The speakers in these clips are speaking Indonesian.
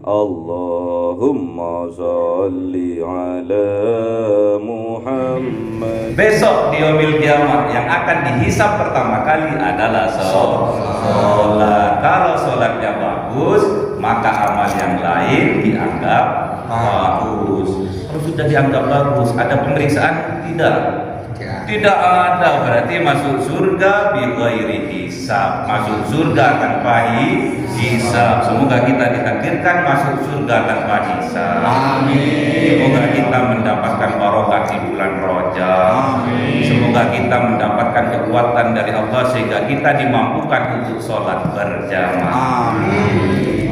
Allahumma sholli ala Muhammad. Besok di yaumil kiamat yang akan dihisab pertama kali adalah sholat. Kalau sholatnya bagus, maka amal yang lain dianggap bagus. Kalau sudah dianggap bagus, ada pemeriksaan? Tidak ada, berarti masuk surga bi ghairi hisab. Masuk surga tanpa hisab. Semoga kita ditakdirkan masuk surga tanpa hisab. Amin. Semoga kita mendapatkan barokah di bulan Rajab. Semoga kita mendapatkan kekuatan dari Allah sehingga kita dimampukan untuk sholat berjamaah. Amin.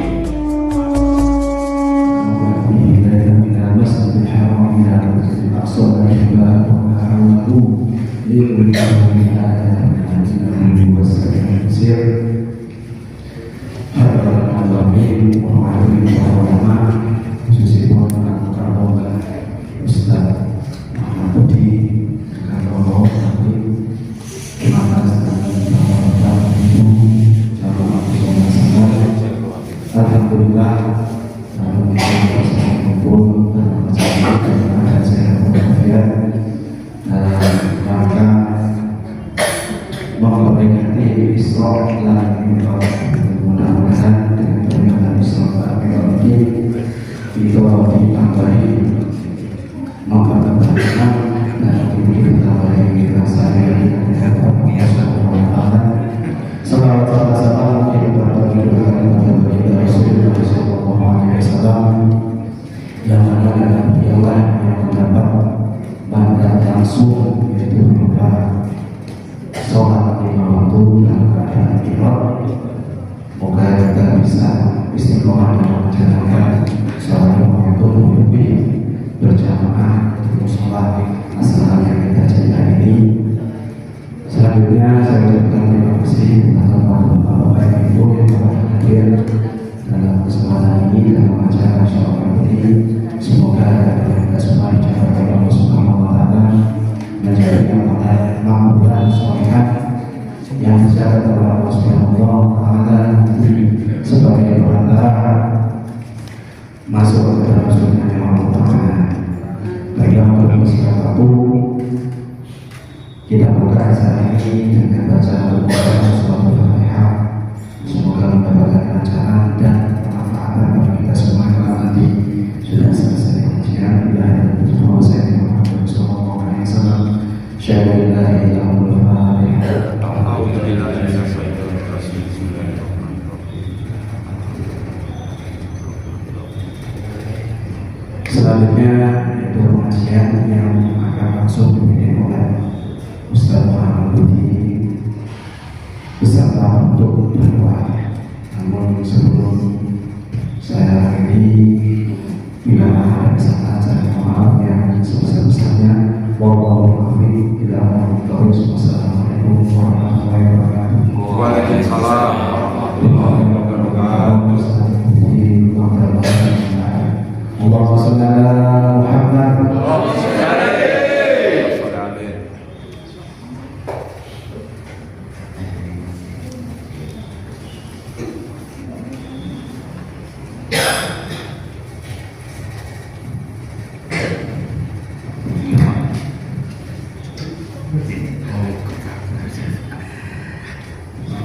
Selanjutnya yaitu pengajian yang akan langsung dipimpin oleh Ustaz Muhammad Budi beserta untuk berdoa. Namun sebelum saya akhiri, bila ada kesalahan saya mohon maaf yang sebesar-besarnya. Wallahu a'lam bishawab. Wassalamualaikum warahmatullahi wabarakatuh. Waalaikumsalam warahmatullahi wabarakatuh. Allahumma shalli ala Muhammad.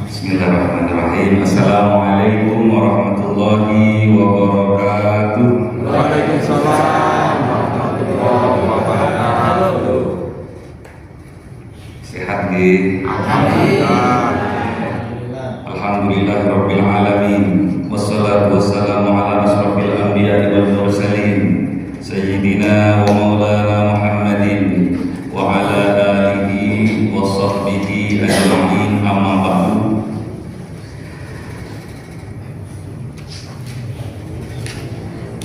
Bismillahirrahmanirrahim. Assalamualaikum warahmatullahi wabarakatuh. Waalaikumsalam warahmatullahi wabarakatuh. Sehat nggih? Alhamdulillah. Alhamdulillahirabbil alamin. Wassalatu wassalamu ala asrofil anbiya'i wal mursalin sayyidina wa maulana Muhammadin wa ala alihi wa sahbihi ajma'in, amma ba'du.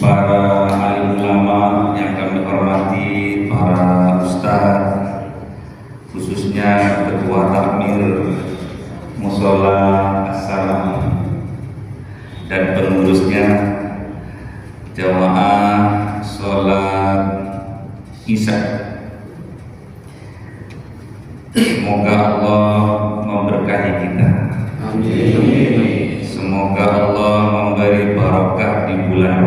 Para alim ulama yang kami hormati, para ustaz, khususnya ketua takmir Mushola As-Salam dan pengurusnya, jamaah sholat Isya. Semoga Allah memberkahi kita. Amin. Semoga Allah memberi barokah di bulan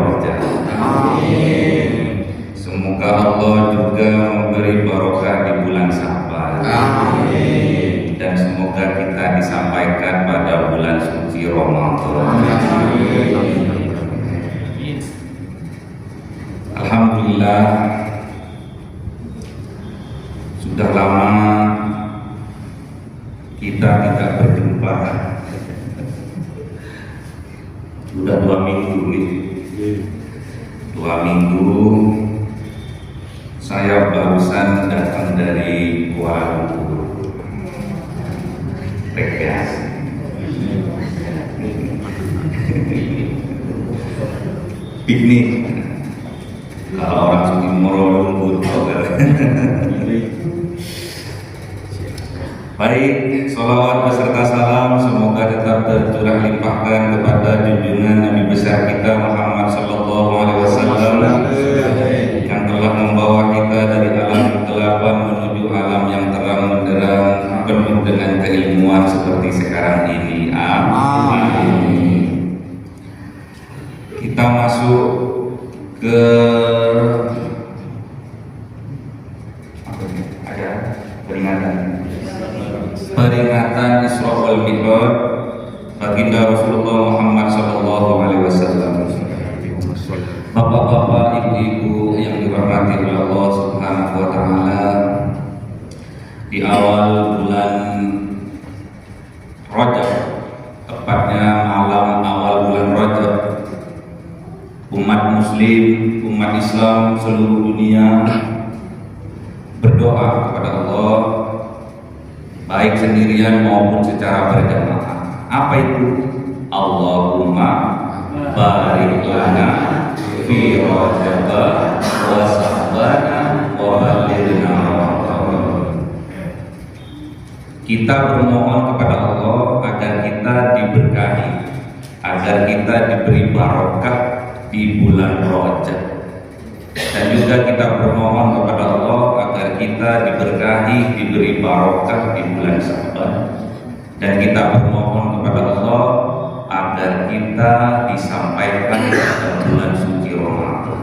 Alhamdulillah sudah lama kita tidak berjumpa. Sudah 2 minggu nih. 2 minggu saya barusan datang dari Kuala Lumpur rekreasi. Piknik. Kalau orang Timur Lumpur. Baik, sholawat beserta salam semoga tetap tercurah limpahkan kepada junjungan Nabi besar kita Muhammad Sallallahu Alaihi Wasallam yang telah membawa kita dari alam kegelapan menuju alam yang terang benderang penuh dengan keilmuan seperti sekarang ini. Amin. Kita masuk ke peringatan Isra wal Mi'raj baginda Rasulullah Muhammad Sallallahu Alaihi Wasallam. Bapak-bapak, ibu-ibu yang dirahmati oleh Allah Subhanahu Wa Taala, di awal bulan Rajab, tepatnya malam awal bulan Rajab, umat Muslim, umat Islam seluruh dunia berdoa kepada Allah, baik sendirian maupun secara berjamaah. Apa itu? Allahumma barik lana fi Rajab wa Sya'ban wa balighna Ramadan. Kita bermohon kepada Allah agar kita diberkahi, agar kita diberi barokah di bulan Rajab. Dan juga kita bermohon kepada Allah agar kita diberkahi, diberi barokah di bulan Sya'ban. Dan kita bermohon kepada Allah agar kita disampaikan pada bulan suci Ramadan.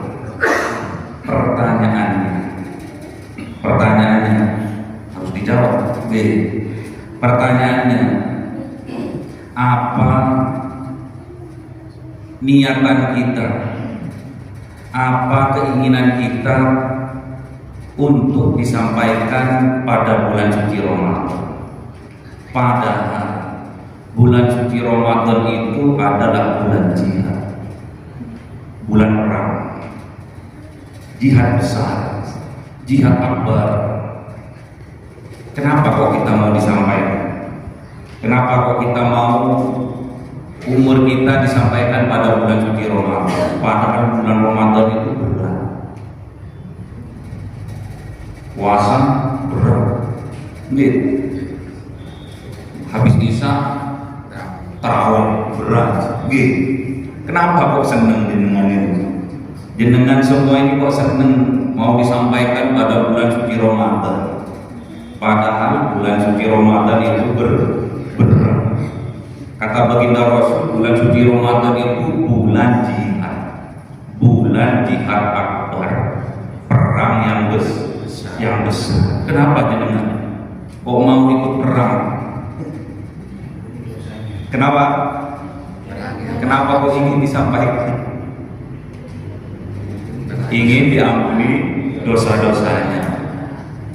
Pertanyaannya harus dijawab. Pertanyaannya, apa niatan kita? Apa keinginan kita untuk disampaikan pada bulan suci Ramadan? Padahal bulan suci Ramadan itu adalah bulan jihad, bulan perang, jihad besar, jihad akbar. Kenapa kok kita mau disampaikan? Kenapa kok kita mau umur kita disampaikan pada bulan suci Ramadan? Padahal bulan Ramadan itu berat, puasa berat, habis isya tarawih berat. Kenapa kok seneng jenengan itu? Jenengan semua ini kok seneng mau disampaikan pada bulan suci Ramadan? Padahal bulan suci Ramadan itu berat. Kata baginda Rasul, bulan suci Ramadan itu bulan jihad akbar, perang yang besar. Kenapa jenengan kok mau ikut perang? Kenapa kok ingin disampaikan? Ingin diampuni dosa-dosanya,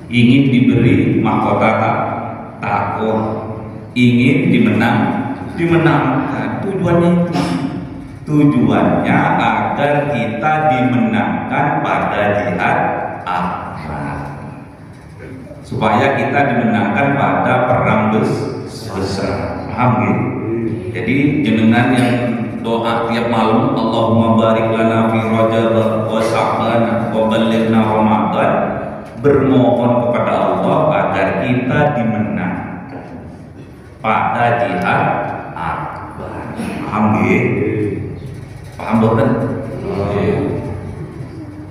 ingin diberi mahkota takwa, ingin dimenangkan. Tujuannya agar kita dimenangkan pada jihad akbar, supaya kita dimenangkan pada perang besar. Paham gitu? Jadi jenengan yang doa tiap malam, Allahumma barik lana fi Rajab wa Sya'ban wa balighna Ramadan, bermohon kepada Allah agar kita dimenangkan pada jihad akbar. Paham gitu? Paham dokter?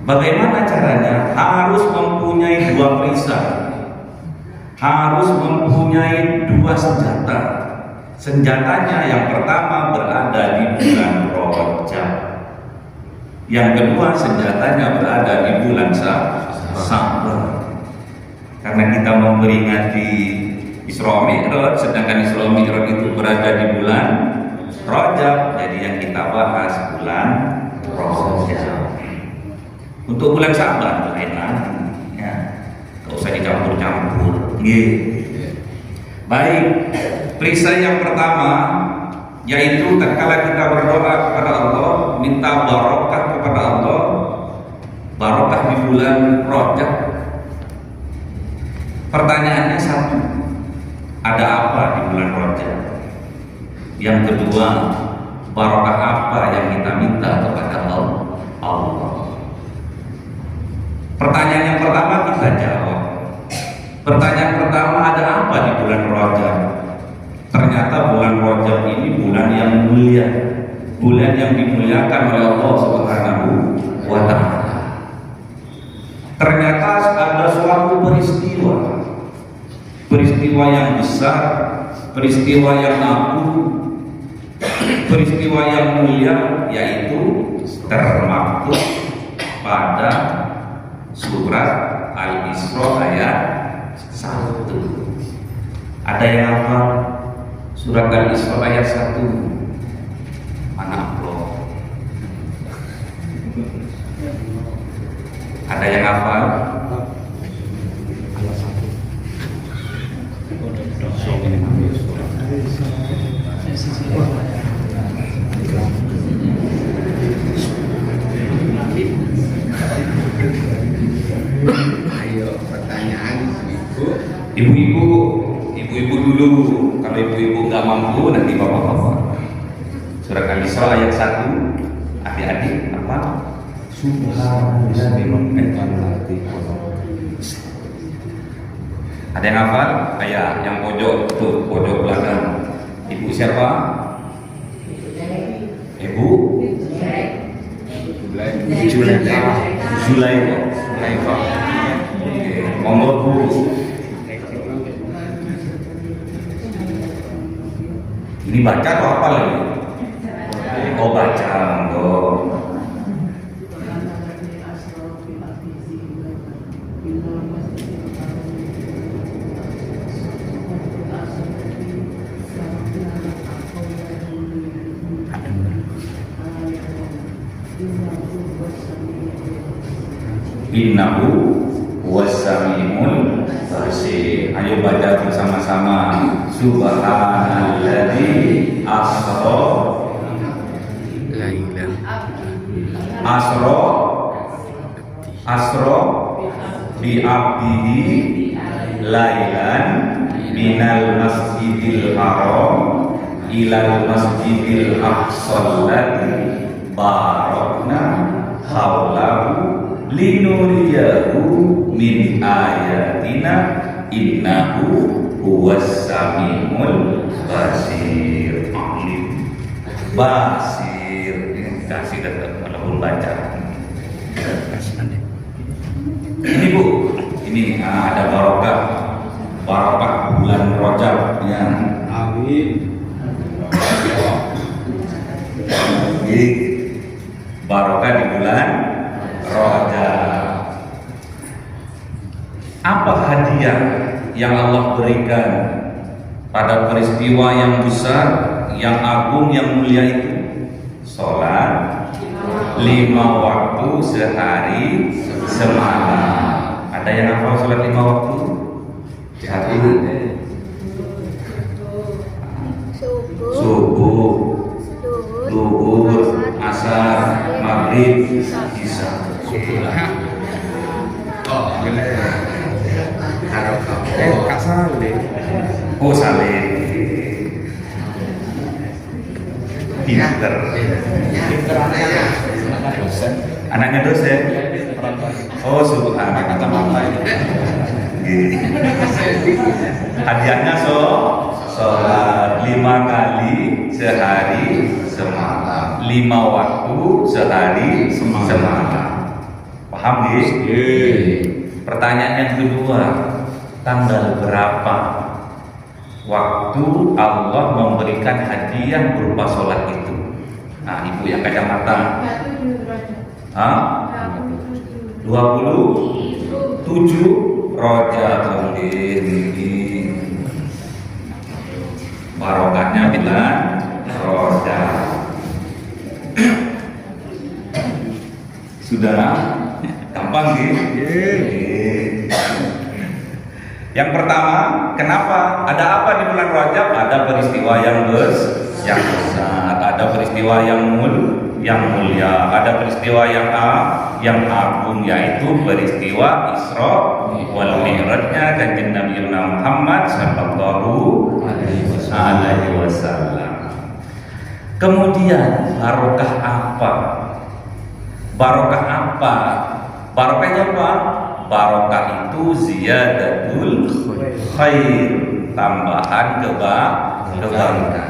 Bagaimana caranya? Harus mempunyai 2 perisai, harus mempunyai 2 senjata. Senjatanya yang pertama berada di bulan Rajab, yang kedua senjatanya berada di bulan Sya'ban. Karena kita memperingati Isra Mi'raj, sedangkan Isra Mi'raj itu berada di bulan Rajab, jadi yang kita bahas bulan Rajab. Untuk bulan Sa'ban lain lagi, ya. Gak usah dicampur-campur. Baik, perisai yang pertama yaitu tatkala kita berdoa kepada Allah, minta barokah kepada Allah, barokah di bulan Rajab. Pertanyaannya satu, ada apa di bulan Rajab? Yang kedua, barokah apa yang kita minta kepada Allah? Pertanyaan yang pertama kita jawab. Pertanyaan pertama, ada apa di bulan Rajab? Ternyata bulan Rajab ini bulan yang mulia, bulan yang dimuliakan oleh Allah Subhanahu wa Ta'ala. Ternyata ada suatu peristiwa yang besar, peristiwa yang agung, peristiwa yang mulia, yaitu termaktub pada surat Al-Isra ayat 1. Ada yang hafal surat Al-Isra ayat 1? Anak bro. Ada yang hafal? Ayo pertanyaan Ibu-ibu dulu. Kalau ibu-ibu nggak mampu, nanti bapak-bapak. Surat Al-Isra ayat 1. Adik-adik apa? Ada yang hafal? Ayah, yang pojok tuh, pojok belakang. Ibu siapa? Ibu? Zulaikha. Oke, monggo Bu. Ini baca atau apa lagi? Oh baca, monggo. Innahu was-sami'ul basir. Ayo baca bersama-sama. Subhanalladzi asra bi abdihi lailan minal masjidil haram ilal masjidil aqsal ladzi barakna haulahu linuriyahu min ayatina innahu huwas samiul basir. Basir kasih walaupun baca. Ini Bu, ini ada barokah bulan Rajab ya. Amin. Jadi barokah di bulan Rajab. Apa hadiah yang Allah berikan pada peristiwa yang besar, yang agung, yang mulia itu? Sholat 5 waktu sehari semalam. Ada yang hafal sholat 5 waktu? Subuh, zuhur, asar, maghrib, isya. Kak Saleh. Oh Saleh. Pinter. Anaknya dosen. Oh subhanallah, kata mama ini. Hadiahnya sholat 5 kali sehari semalam, 5 waktu sehari semalam. Paham guys? Pertanyaan yang kedua, tanggal berapa waktu Allah memberikan hadiah berupa sholat itu? Nah, ibu yang kacamata. 27 Rajab. Ini barokahnya bulan Rajab. Sudah gampang gitu. Yang pertama, kenapa? Ada apa di bulan Rajab? Ada peristiwa yang besar, ada peristiwa yang mulia, ada peristiwa yang agung, yaitu peristiwa Isra wal Mi'rajnya Kanjeng Nabi Muhammad sallallahu alaihi wasallam. Kemudian barokah apa? Barokah apa? Barokahnya apa? Barokah itu ziyadatul khair, tambahan kebaikan.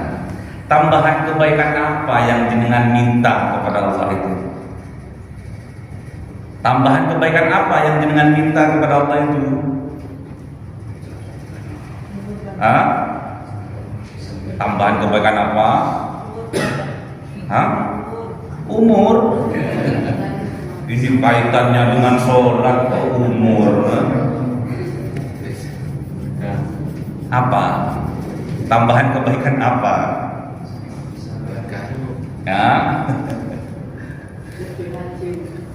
Tambahan kebaikan apa yang jenengan minta kepada Allah itu? Tambahan kebaikan apa yang jenengan minta kepada Allah itu? Hah? Tambahan kebaikan apa? Hah? Umur. Ini kaitannya dengan sholat atau umur. Apa? Tambahan kebaikan apa? Ya.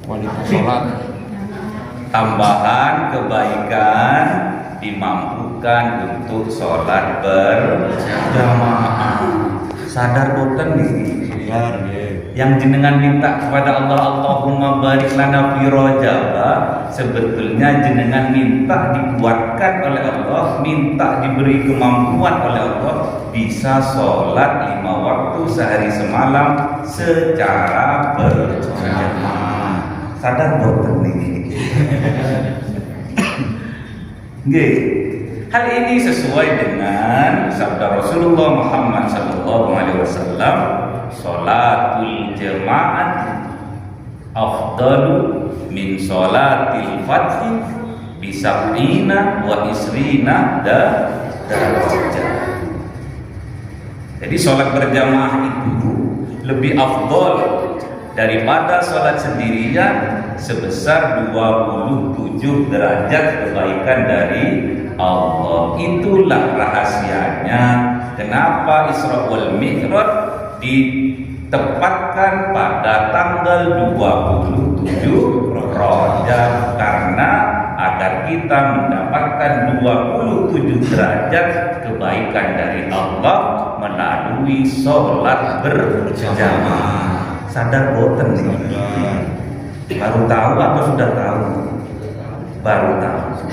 Kualitas sholat. Tambahan kebaikan dimampukan untuk sholat berjamaah. Sadar boten nih. Yang jenengan minta kepada Allah, Allahumma barik lana fi Rajab, sebetulnya jenengan minta dikuatkan oleh Allah, minta diberi kemampuan oleh Allah, bisa sholat 5 waktu sehari semalam secara berjamaah. Sadar boten nih. Nggih. Hal ini sesuai dengan sabda Rasulullah Muhammad SAW, sholatul jamaah afdalu min sholatil fadhi bisab'ina wa isrina darajah. Jadi sholat berjamaah itu lebih afdal daripada sholat sendirian sebesar 27 derajat kebaikan dari Allah. Itulah rahasianya kenapa Isra wal Mi'raj ditempatkan pada tanggal 27 Rajab, karena agar kita mendapatkan 27 derajat kebaikan dari Allah melalui sholat berjamaah. Sadar boten nih? Baru tahu atau sudah tahu? Baru tahu.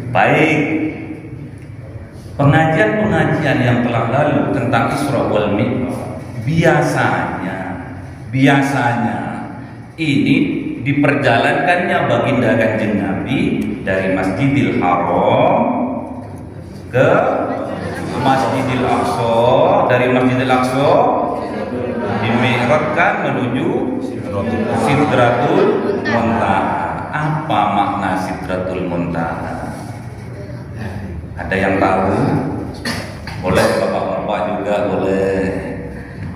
Baik. Pengajian-pengajian yang telah lalu tentang Isra wal Mi'raj biasanya ini diperjalankannya baginda Kanjeng Nabi dari Masjidil Haram ke Masjidil Aqsa, dari Masjidil Aqsa dimi'rajkan menuju Sidratul Muntaha. Apa makna Sidratul Muntaha? Ada yang tahu? Boleh bapak-bapak juga boleh.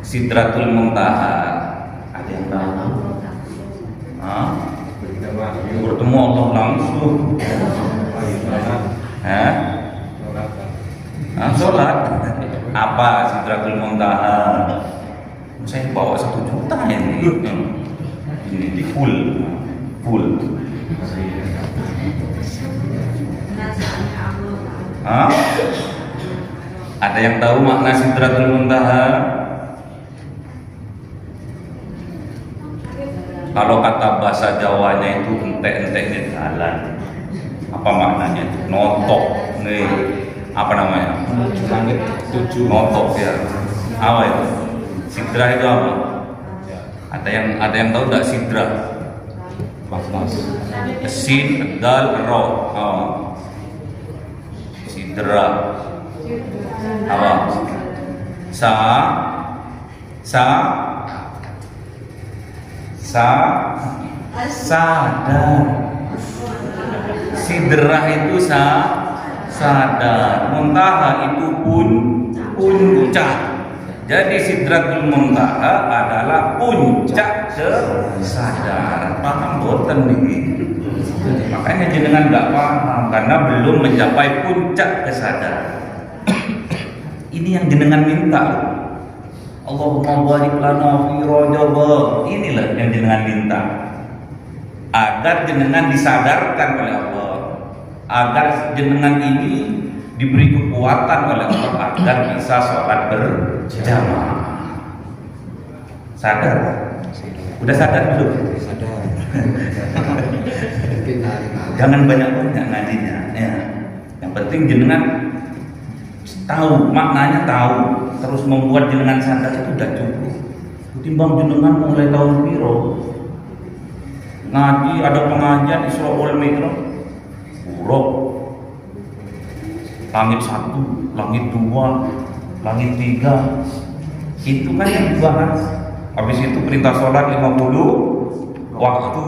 Sidratul Muntaha, ada yang tahu? Hah? Bertemu Allah langsung. Hah? Sholat. Apa Sidratul Muntaha? Saya bawa 1 juta ini. Ini di full. Hah? Ada yang tahu makna Sidratul Muntaha? Kalau kata bahasa Jawanya itu entek-enteknya jalan. Apa maknanya? Notok nih. Apa namanya? Langit 7. Notok ya. Apa itu? Sidra itu apa? Ada yang tahu enggak sidra? Sin, dal, ro. Oh. Sidra. Apa? Sadar. Sidrah itu sadar. Muntaha itu puncak. Jadi Sidratul Muntaha adalah puncak kesadaran. Paham boten nih? Makanya jenengan nggak paham karena belum mencapai puncak kesadaran. Ini yang jenengan minta. Allahumma barik lana fi Rajab. Inilah yang jenengan minta, agar jenengan disadarkan oleh Allah, agar jenengan ini diberi kekuatan oleh Allah agar bisa sholat berjamaah. Sadar? Udah sadar belum? Sadar. Jangan banyak-banyak ngajinya ya. Yang penting jenengan tahu maknanya, tahu, terus membuat jenengan sadar itu udah cukup. Ketimbang jenengan mulai tahun piro ngaji, ada pengajian Isra wal Mi'raj, buruk, langit 1, langit 2, langit 3, itu kan yang dibahas. Habis itu perintah sholat 50 waktu,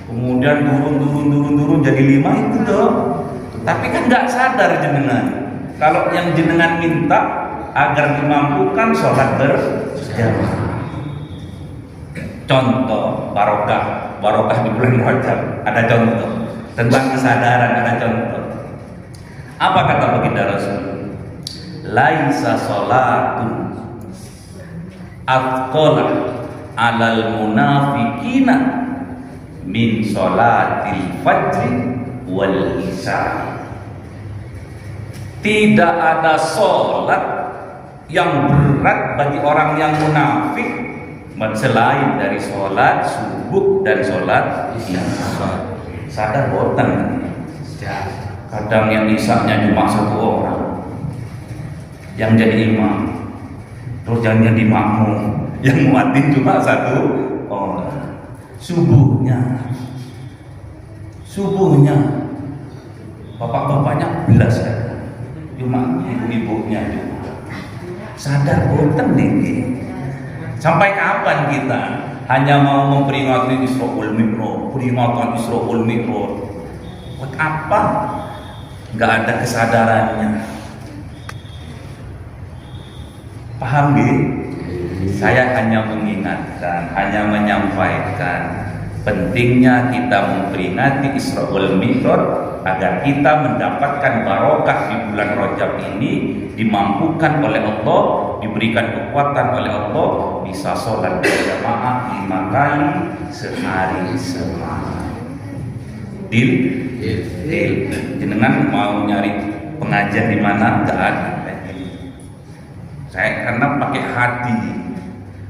kemudian turun jadi 5 itu dong. Tapi kan nggak sadar jenengan kalau yang jenengan minta agar dimampukan sholat berjamaah. Contoh barokah di bulan Rajab, ada contoh tentang kesadaran, ada contoh. Apa kata baginda Rasul? Laisa sholatun atqala alal munafiqina min sholatil fajri wal isya. Tidak ada sholat yang berat bagi orang yang munafik selain dari sholat subuh dan sholat isya. Sadar boten? Kadang yang isya-nya cuma 1 orang yang jadi imam, terus yang jadi makmum, yang muadzin cuma 1 orang. Subuhnya bapak-bapaknya belas kan, cuma ibu-ibunya cuma. Sadar boten nih. Sampai kapan kita hanya mau memperingati Isra wal Mi'raj, peringatan Isra wal Mi'raj? Buat apa? Nggak ada kesadarannya. Paham nggih? Saya hanya mengingatkan, hanya menyampaikan pentingnya kita memperingati Isra wal Mi'raj agar kita mendapatkan barokah di bulan Rajab ini, dimampukan oleh Allah, diberikan kekuatan oleh Allah, bisa sholat berjamaah 5 kali sehari semalam. Deal? Jenengan mau nyari pengajian di mana? Enggak ada. Saya karena pakai hati.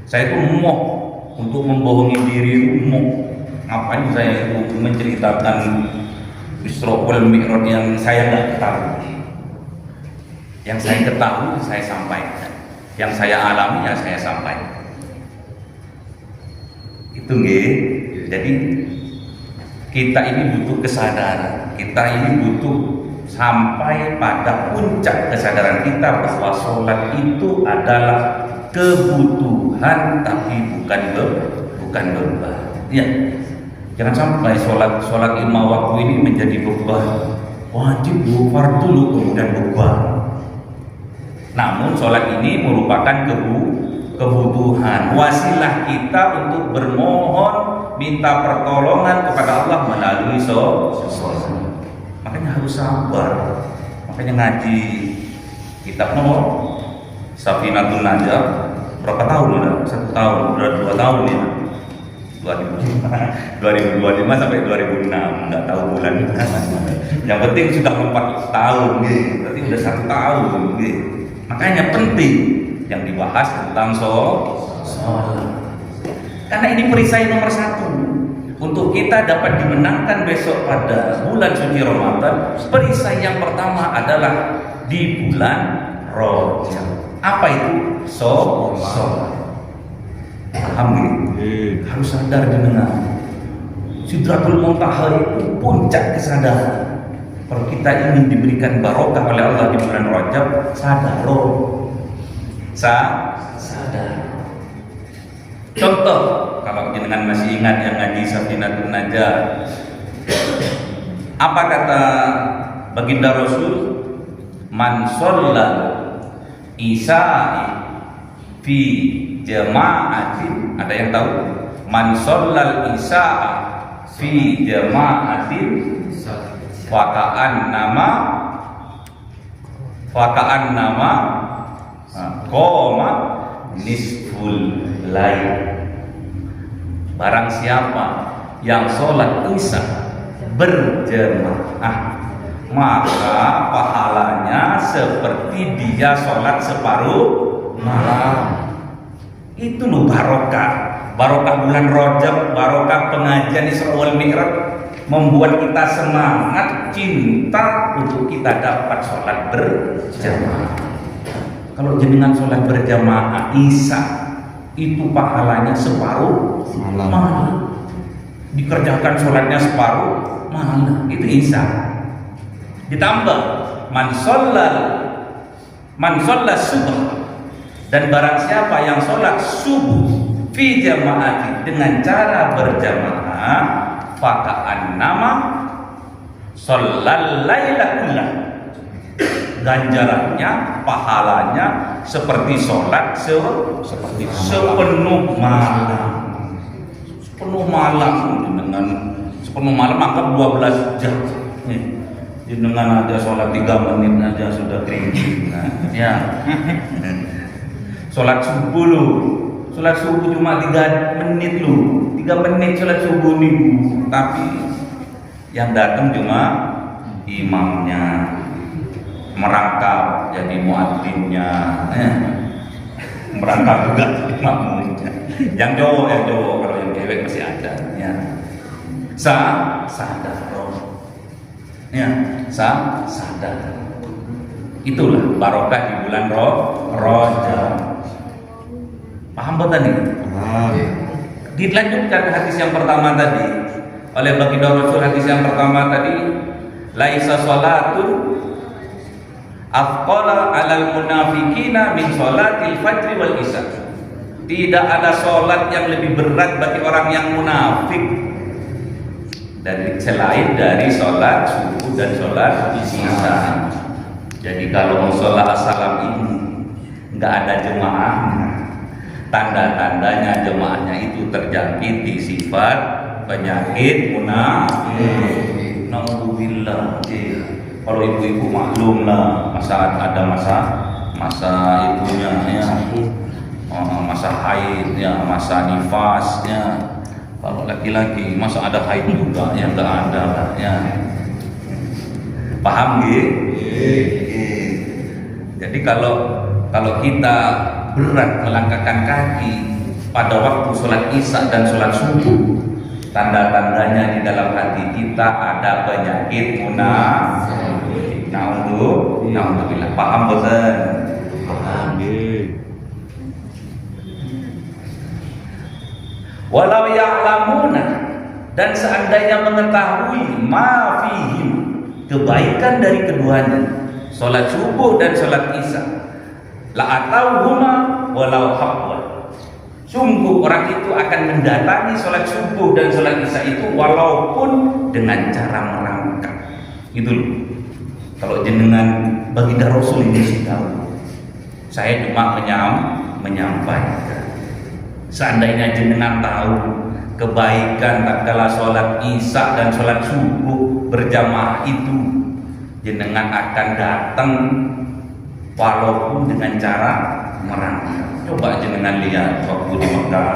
Saya itu mau untuk membohongi diri, mau ngapain saya itu menceritakan Isra wal Mi'raj yang saya nggak ketahui. Yang saya ketahui saya sampaikan, yang saya alami ya saya sampaikan. Itu nggih. Jadi kita ini butuh kesadaran, kita ini butuh sampai pada puncak kesadaran kita bahwa sholat itu adalah kebutuhan tapi bukan beban. Ya, jangan sampai sholat 5 waktu ini menjadi beban, wajib fardu kemudian beban. Namun sholat ini merupakan kebutuhan, wasilah kita untuk bermohon, minta pertolongan kepada Allah melalui sholat. Makanya harus sabar. Makanya ngaji kitab nomor Safinatul Najah berapa tahun udah? 1 tahun, udah 2 tahun ya. 2025 sampai 2006, nggak tahu bulan. Yang penting sudah 4 tahun, gitu. Berarti udah 1 tahun, gitu. Makanya penting yang dibahas tentang sholat. Karena ini perisai nomor 1. Untuk kita dapat dimenangkan besok pada bulan suci Ramadan, perisai yang pertama adalah di bulan Rajab. Apa itu? Sholat. Alhamdulillah. Harus sadar jenengan. Sidratul Muntaha itu puncak kesadaran. Kalau kita ingin diberikan barokah oleh Allah di bulan Rajab, sadar loh. Sadar. Contoh, kalau jenengan masih ingat yang ngaji Safinatul Najah, apa kata baginda Rasul? Man shollal isya'i fi jama'atin, ada yang tahu? Man shollal isya'a fi jama'atin faka'an nama qoma nisful lail. Barang siapa yang sholat isya berjamaah, maka pahalanya seperti dia sholat separuh malam. Itu loh barokah bulan Rajab, barokah pengajian Isra wal Mi'raj, membuat kita semangat, cinta untuk kita dapat sholat berjamaah. Kalau jenengan sholat berjamaah isya itu pahalanya separuh malam. Dikerjakan sholatnya separuh malam, itu isya. Ditambah man sholat subuh, dan barang siapa yang sholat subuh fi jamaati dengan cara berjamaah, faka'an nama sholal laila kullah, ganjarannya, pahalanya seperti sholat sepenuh malam. Sepenuh malam, dengan sepenuh malam anggap 12 jam. Dengan ada sholat 3 menit aja sudah kering. Nah, ya. Sholat subuh lu, sholat subuh cuma 3 menit lu, 3 menit sholat subuh nih, tapi yang datang cuma imamnya, merangkap jadi muadzinnya, merangkap juga jadi makmumnya. Yang cowok, kalau yang cewek masih ada. Ya. Sadar. Ya, sadar. Itulah barokah di bulan Rajab. Paham betul nih? Dilanjutkan hadis yang pertama tadi oleh baginda Rasul. Hadis yang pertama tadi, laisa salatun afqala 'alal munafiqina min salatil fajri wal isya. Tidak ada salat yang lebih berat bagi orang yang munafik selain dari salat subuh dan salat isya. Jadi kalau musola as-salam ini nggak ada jemaahnya, tanda-tandanya jemaahnya itu terjangkiti sifat penyakit munafik. Naudzubillah. Kalau ibu-ibu maklum lah, ada masa ibunya ya, masa haid ya, masa nifasnya. Kalau laki-laki masa ada haid juga ya, nggak ada lah ya. Paham gitu? Jadi kalau kita berat melangkahkan kaki pada waktu sholat isya dan sholat subuh, tanda-tandanya di dalam hati kita ada penyakit munafik. Naudzubillah. Paham bosan? Paham. Walau ya'lamuna, dan seandainya mengetahui ma fihim, kebaikan dari keduanya, sholat subuh dan sholat isya, la atauhuma walau habwa, sungguh orang itu akan mendatangi sholat subuh dan sholat isya itu walaupun dengan cara merangkak. Itu loh. Kalau jenengan baginda Rasul ini sih tahu, saya cuma menyampaikan. Seandainya jenengan tahu kebaikan tatkala sholat isya dan sholat subuh berjamaah itu, jenengan akan datang walaupun dengan cara merangkak. Coba jenengan lihat waktu di Mekah,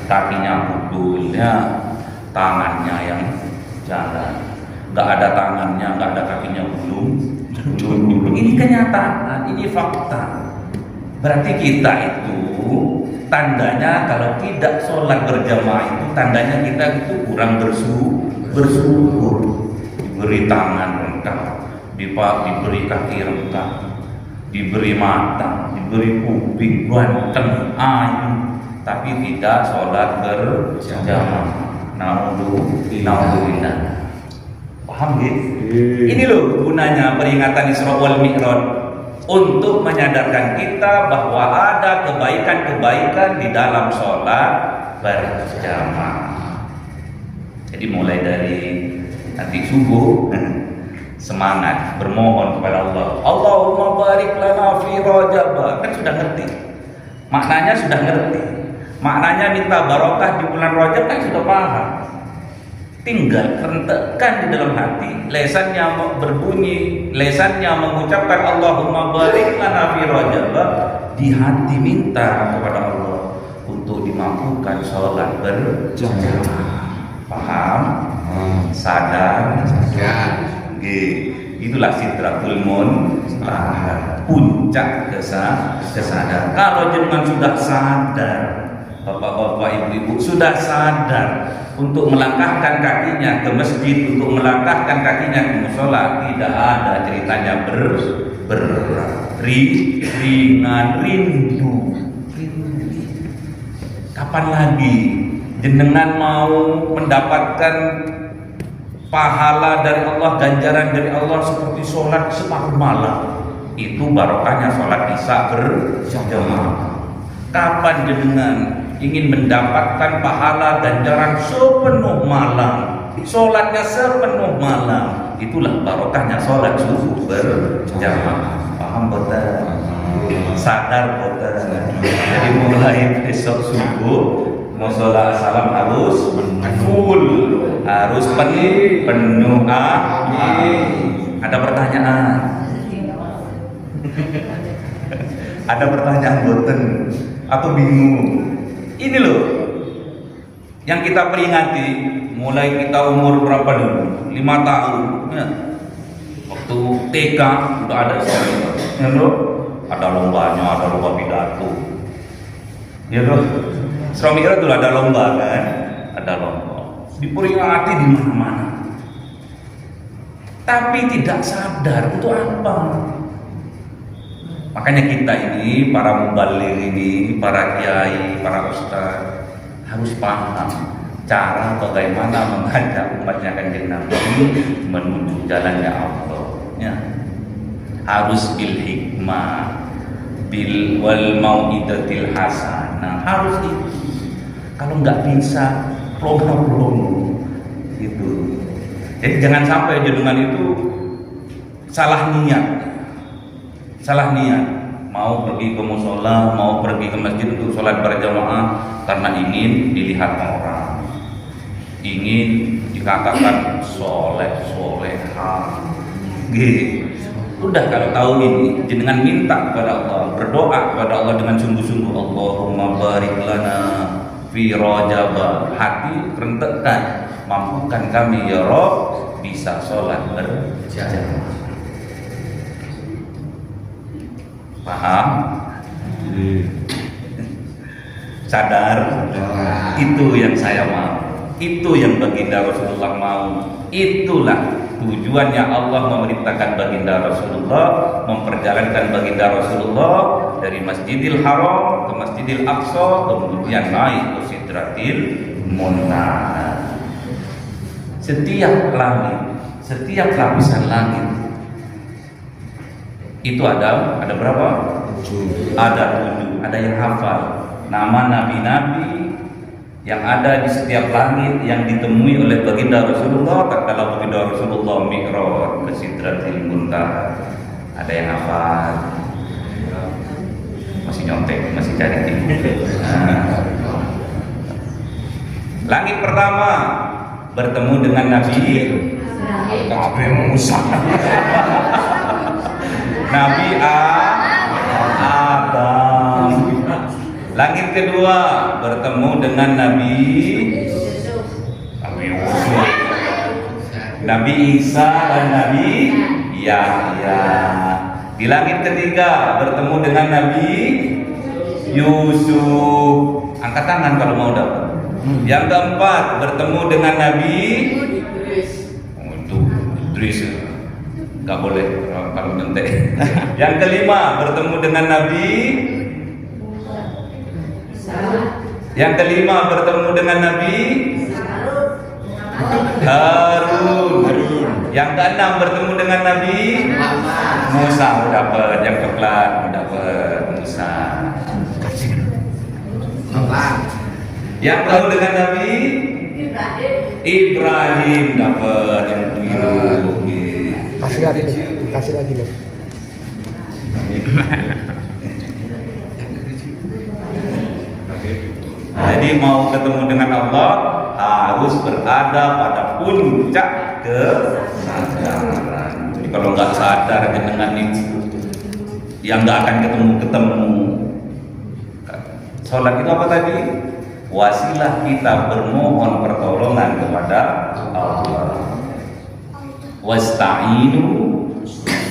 kakinya budul ya, tangannya yang jalan, nggak ada tangannya, nggak ada kakinya belum. Ini kenyataan, ini fakta. Berarti kita itu tandanya kalau tidak sholat berjamaah itu tandanya kita itu kurang bersyukur. Diberi tangan lengkap, diberi kaki lengkap, diberi mata, diberi kuping ganteng, ayu, tapi tidak sholat berjamaah. Naudzubillah. Paham gitu? Ini loh gunanya peringatan Isra wal Mi'raj, untuk menyadarkan kita bahwa ada kebaikan-kebaikan di dalam sholat berjamaah. Jadi mulai dari nanti subuh semangat bermohon kepada Allah, Allahumma barik lana fi Rajab, kan sudah ngerti maknanya, maknanya minta barokah di bulan Rajab kan sudah paham. Tinggal rentekkan di dalam hati, lesannya berbunyi, lesannya mengucapkan Allahumma barik lana fi Rajab, di hati minta kepada Allah untuk dimampukan sholat berjamaah. Paham? Sadar? Itulah sidratul muntaha, puncak kesadaran. Kalau jenengan sudah sadar, bapak-bapak, ibu-ibu sudah sadar untuk melangkahkan kakinya ke masjid, untuk melangkahkan kakinya ke musola, tidak ada ceritanya ringan, rindu. Kapan lagi jenengan mau mendapatkan pahala dari Allah, ganjaran dari Allah seperti sholat separuh malam? Itu barokahnya sholat isya berjamaah. Kapan jenengan ingin mendapatkan pahala ganjaran sepenuh malam, sholatnya sepenuh malam? Itulah barokahnya sholat subuh berjamaah. Paham betul? Sadar betul? Jadi mulai besok subuh musola salam harus full, harus penuh. Ada pertanyaan? Ada pertanyaan boten atau bingung? Ini loh yang kita peringati. Mulai kita umur berapa dulu? 5 tahun ya. Waktu TK udah ada ya loh. Ada lombanya, ada lomba pidato ya loh. Suami dulu ada lomba kan? Ada lomba. Diperingati di mana-mana. Tapi tidak sadar untuk apa. Makanya kita ini, para mubaligh ini, para kiai, para ustaz harus paham cara bagaimana mengajak umatnya Kanjeng Nabi menuju jalannya Allah. Ya. Harus bil hikmah, bil wal mau'idatil hasanah. Harus itu. Kalau nggak bisa, program gitu. Jadi jangan sampai jenengan itu salah niat, mau pergi ke musola, mau pergi ke masjid untuk sholat berjamaah karena ingin dilihat orang, ingin dikatakan solehah. Udah kalau tahu ini, jenengan minta kepada Allah, berdoa kepada Allah dengan sungguh-sungguh. Allahumma barik lana fi rajab, hati rentekkan, mampukan kami ya Rabb bisa sholat berjamaah. Paham? Sadar? Itu yang saya mau, itu yang baginda Rasulullah mau. Itulah tujuannya Allah memerintahkan baginda Rasulullah, memperjalankan baginda Rasulullah dari Masjidil Haram ke Masjidil Aqsa, kemudian naik ke Sidratil Muntaha. Setiap langit, setiap lapisan langit itu ada berapa? 7. Ada 7. Ada yang hafal nama nabi-nabi yang ada di setiap langit yang ditemui oleh baginda Rasulullah tatkala baginda Rasulullah mi'raj ke Sidratil Muntaha. Ada yang hafal? Masih nyontek, masih cari tipu. Langit pertama bertemu dengan Nabi Musa. Nabi Adam. Langit kedua bertemu dengan Nabi Yusuf, Nabi Isa dan Nabi Yahya. Di langit ketiga bertemu dengan Nabi Yusuf. Angkat tangan kalau mau dapat. Yang keempat bertemu dengan Nabi Idris. Gak boleh kalau nanti. Yang kelima bertemu dengan Nabi. Yang kelima bertemu dengan Nabi Harun. Yang keenam bertemu dengan Nabi Musa. Dapat yang keempat, dapat Musa. Yang tahu dengan Nabi Ibrahim, dapat yang biru. Kasih lagi loh. Jadi mau ketemu dengan Allah harus berada pada puncak kesadaran. Jadi kalau nggak sadar dengan itu, yang nggak akan ketemu. Sholat itu apa tadi? Wasilah kita bermohon pertolongan kepada Allah. Wasta'inu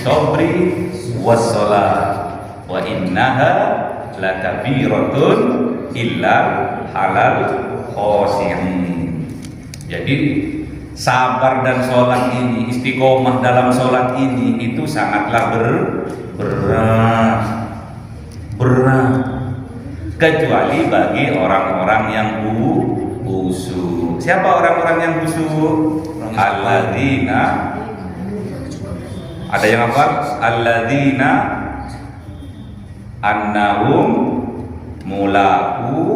sabri wassalat wa innaha lakabiratun illa halal khoshi'in. Jadi sabar dan sholat ini, istiqomah dalam sholat ini itu sangatlah berat, kecuali bagi orang-orang yang khusyuk. Siapa orang-orang yang khusyuk? Alladzina, ada yang apa? Alladzina annahum mulaqu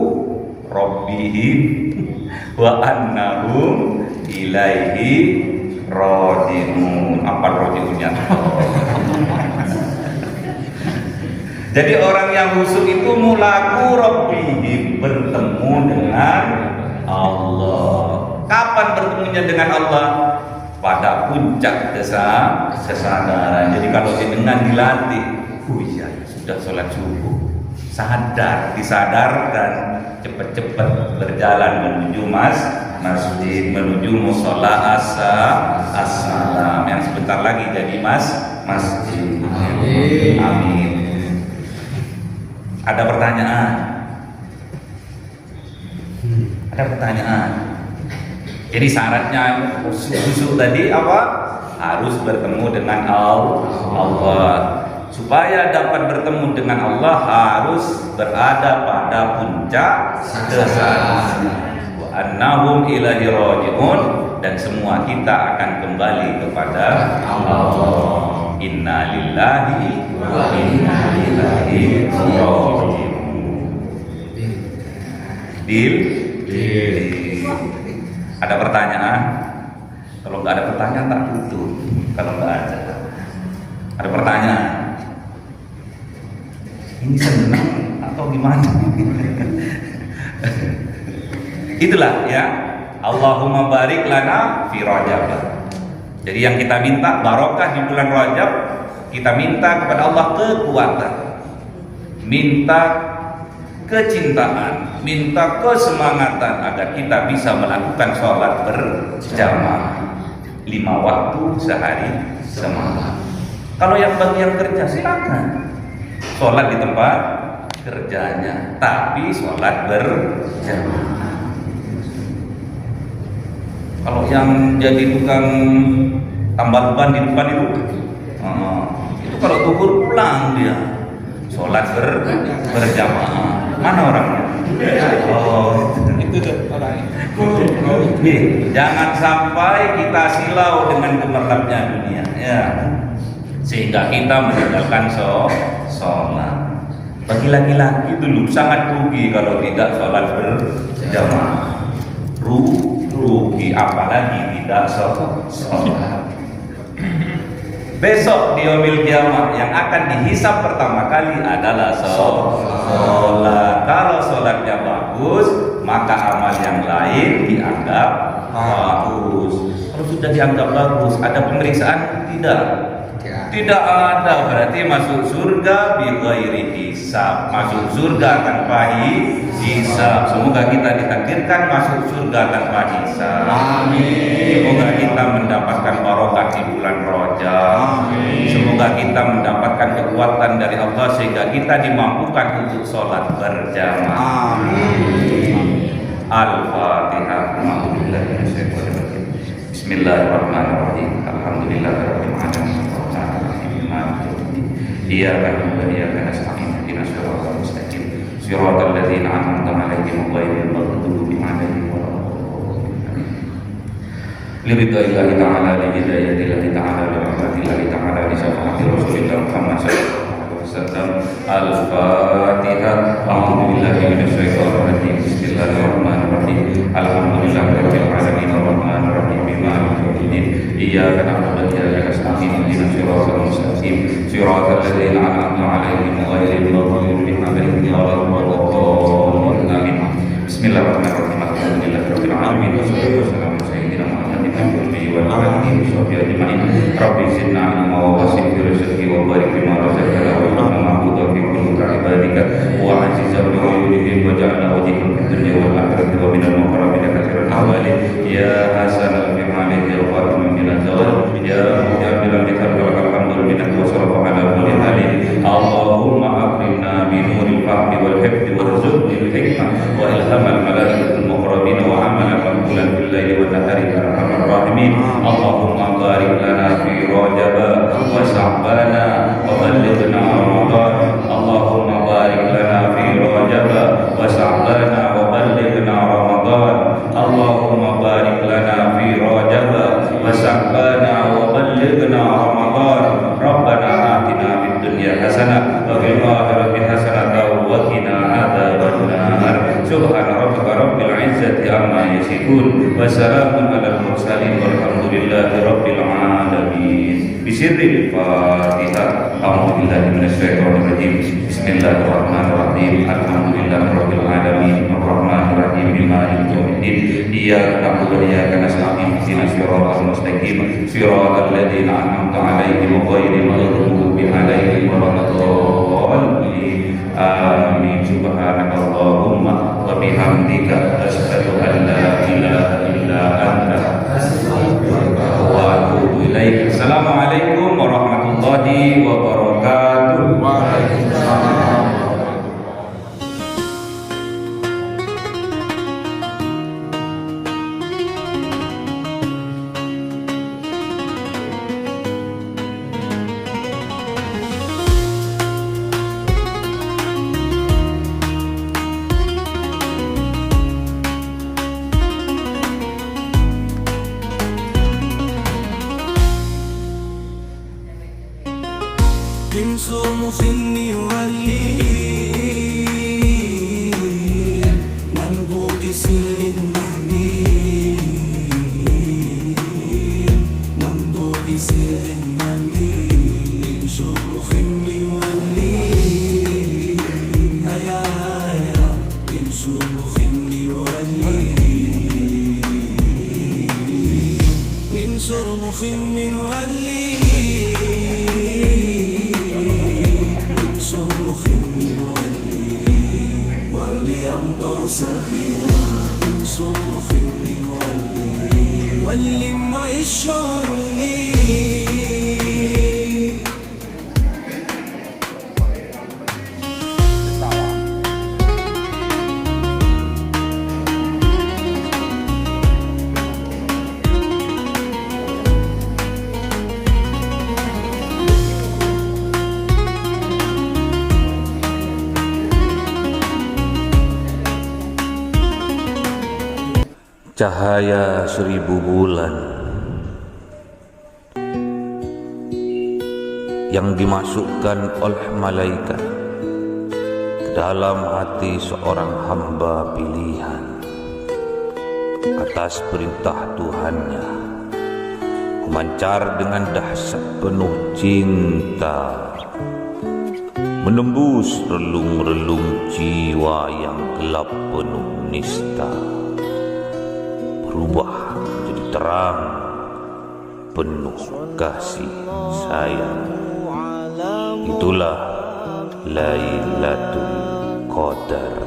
rabbihim wa annahum ilaihi raji'un. Apa raji'unnya? Jadi orang yang khusyuk itu mulaqu rabbihim, bertemu dengan Allah. Kapan bertemunya dengan Allah? Pada puncak kesadaran. Jadi kalau dengan dilatih, oh iya sudah sholat subuh, disadarkan, cepat-cepat berjalan menuju masjid, menuju musola as-salam yang sebentar lagi jadi masjid. Amin. Ada pertanyaan? Ada pertanyaan? Jadi syaratnya khusyuk tadi apa? Harus bertemu dengan Allah. Supaya dapat bertemu dengan Allah harus berada pada puncak kesadaran. Wa annahum ilaihi raji'un, dan semua kita akan kembali kepada Allah. Inna lillahi wa inna ilaihi raji'un. Deal? Ada pertanyaan? Kalau nggak ada pertanyaan tak tutup. Kalau nggak ada pertanyaan, ini senang atau gimana? Itulah ya. Allahumma barik lana fi Rajab. Jadi yang kita minta barokah di bulan Rajab, kita minta kepada Allah kekuatan, minta kecintaan, minta kesemangatan agar kita bisa melakukan sholat berjamaah 5 waktu sehari semalam. Kalau yang bagi yang kerja silakan sholat di tempat kerjanya, tapi sholat berjamaah. Kalau yang jadi tukang tambal ban di depan itu kalau zuhur pulang dia sholat berjamaah. Mana orangnya? Oh, itu orangnya. Jangan sampai kita silau dengan gemerlapnya dunia, ya, sehingga kita meninggalkan sholat. Bagi laki-laki dulu sangat rugi kalau tidak sholat berjamaah. Rugi, apalagi tidak sholat. Besok di yaumil kiamat yang akan dihisab pertama kali adalah sholat. Kalau sholatnya bagus, maka amal yang lain dianggap bagus. Kalau sudah dianggap bagus, ada pemeriksaan? Tidak ada. Berarti masuk surga bi ghairi hisab. Masuk surga tanpa hisab. Semoga kita ditakdirkan masuk surga tanpa hisab. Amin. Semoga kita mendapatkan barokah di bulan Rajab. Amin. Semoga kita mendapatkan kekuatan dari Allah sehingga kita dimampukan untuk sholat berjamaah. Amin. Al-Fatihah. Bismillahirrahmanirrahim. Alhamdulillahirabbil alamin. Iyyaka na'budu wa iyyaka nasta'in. Ihdinas siratal mustaqim. Siratal ladzina an'amta 'alaihim ghairil maghdubi 'alaihim waladdallin. Liridaillahi ta'ala, lihidayatillahi ta'ala, lirahmatillahi ta'ala, li syafa'ati Rasulillah Muhammad sallallahu alaihi wasallam. Al-Fatihah. A'udzubillahi minasyaitonir rajim. Bismillahirrahmanirrahim. Alhamdulillahirabbil alamin arrahmanir rahim maliki yaumiddin. Iyyaka na'budu wa iyyaka nasta'in. Ihdinas siratal mustaqim. Siratal ladzina an'amta 'alaihim ghairil maghdubi 'alaihim waladdallin. Amin. Bismillahirrahmanirrahim. Alhamdulillahirabbil alamin. Wassalatu wassalamu ala sayyidina Muhammadin النبي والآله وصحبه أجمعين رب زدنا علما ووسع في رزقه وبارك فيما رزقنا واجعلنا معبودا في قلوب عبادك وعزيزا بعيونهم وجعلنا وجيها في الدنيا والآخرة ومن المقربين كثير الأعمال يا حسن الفعال يا قائم من الزوال يا مجامل مثل الحمد منك وصرف على كل حال اللهم أكرمنا بنور الفهم والحفظ وارزقنا الحكمة وإلهام الملائكة المقربين وعملا مقبولا في الليل والنهار يا أرحم الراحمين اللهم بارك لنا في رجب وشعبان وبلغنا رمضان اللهم بارك لنا في رجب وشعبان وبلغنا رمضان اللهم بارك لنا في رجب وشعبان وبلغنا رمضان ربنا آتنا في الدنيا حسنة وفي الآخرة حسنة وقنا عذاب النار سبحان ربك رب العزة عما يصفون وسلام على المرسلين والحمد لله رب العالمين بسر الفاتحة أعوذ بالله من الشيطان الرجيم بسم الله الرحمن الرحيم الحمد لله رب العالمين الرحمن الرحيم مالك يوم الدين إياك نعبد وإياك نستعين اهدنا الصراط المستقيم صراط الذين أنعمت عليهم غير المغضوب عليهم ولا الضالين آمين سبحانك اللهم وبحمدك أشهد أن لا إله إلا أنت أستغفرك وأتوب إليك السلام عليكم ورحمة الله وبركاته Waalaikumsalam. تنصر مخني ولي منبوط سر النمير منبوط سر النمير تنصر مخني ولي يا تنصر مخني ولي تنصر مخني ولي واللي ما يشعرني Cahaya 1000 bulan yang dimasukkan oleh malaikat ke dalam hati seorang hamba pilihan atas perintah Tuhannya, memancar dengan dahsyat penuh cinta, menembus relung-relung jiwa yang gelap penuh nista, berubah menjadi terang penuh kasih sayang. Itulah Lailatul Qadar.